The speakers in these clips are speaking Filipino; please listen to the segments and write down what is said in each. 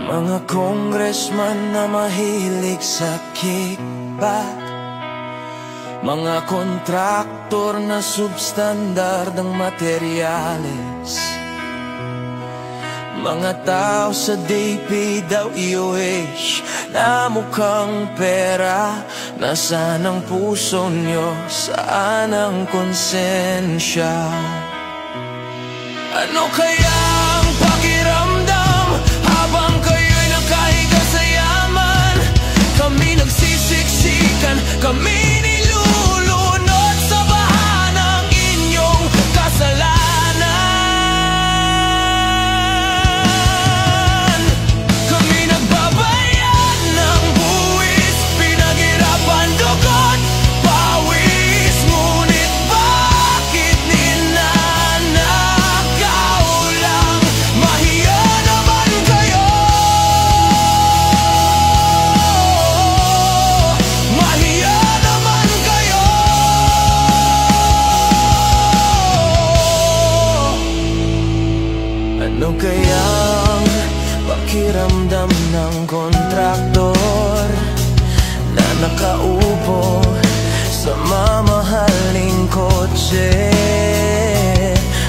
Mga congressman na mahilig sa kickback, mga kontraktor na substandard ang materyales, mga tao sa DPWH na mukhang pera. Nasaan ang puso nyo? Saan ang konsensya? Ano kaya ang pakiramdam habang kayo'y nakahiga sa yaman? Kami nagsisiksikan, kami nilulunod sa baha ng inyong kasalanan. Kami nagbabayad ng buwis, pinaghirapan, dugot, pawis. Ngunit bakit ninanakaw lang? Mahiya naman kayo, mahiya naman kayo. Ano kayang pakiramdam ng kontraktor na nakaupo sa mamahaling kotse,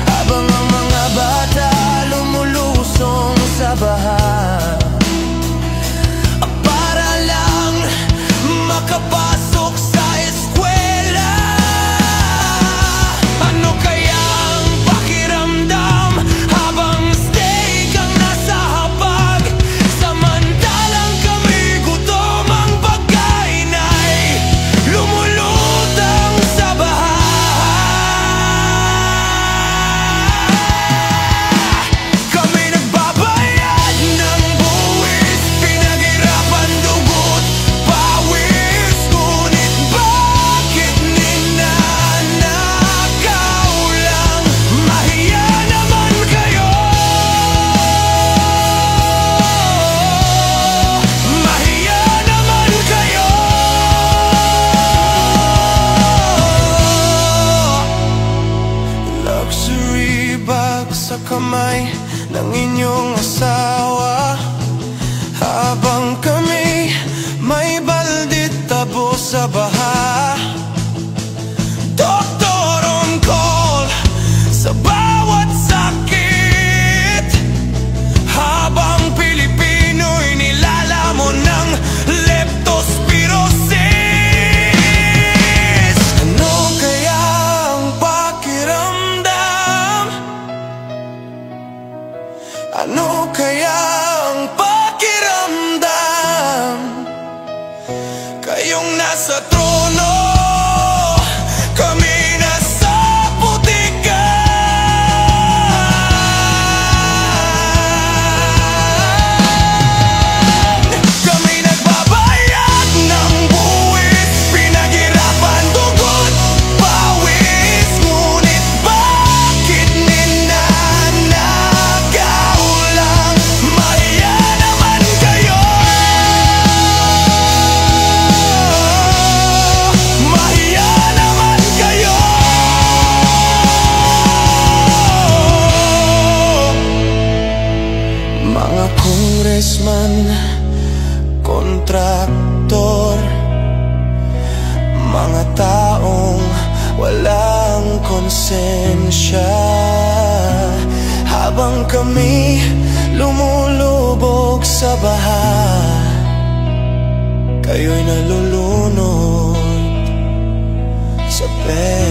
habang ang mga bata lumulusong sa baha para lang makapasok sa eskwela? Ano kaya ang pakiramdam habang stay kang nasa hapag, samantalang kami gutom, ang pagkain ay lumulutang sa baha? Kami nagbabayad ng buwis, pinaghirapan, dugot, pawis. Ngunit bakit ninanakaw lang? Mahiya naman kayo, mahiya naman kayo. Luxury bag sa kamay ng inyong asawa, habang kami may baldit tabo sa baha. Doktor on call sa bawat sakit, habang Pilipino'y nilalamon ng leptospirosis. Ano kaya ang pakiramdam? Ano kaya ang pakiramdam? Kayong nasa trono, kami nasa putikan. Kami nagbabayad ng buwis, pinaghirapan, dugot, pawis. Ngunit bakit ninanakaw lang? Mahiya naman kayo, mahiya naman kayo. Mga congressman, kontraktor, mga taong walang konsensya, habang kami lumulubog sa baha, kayo'y nalulunod sa pera.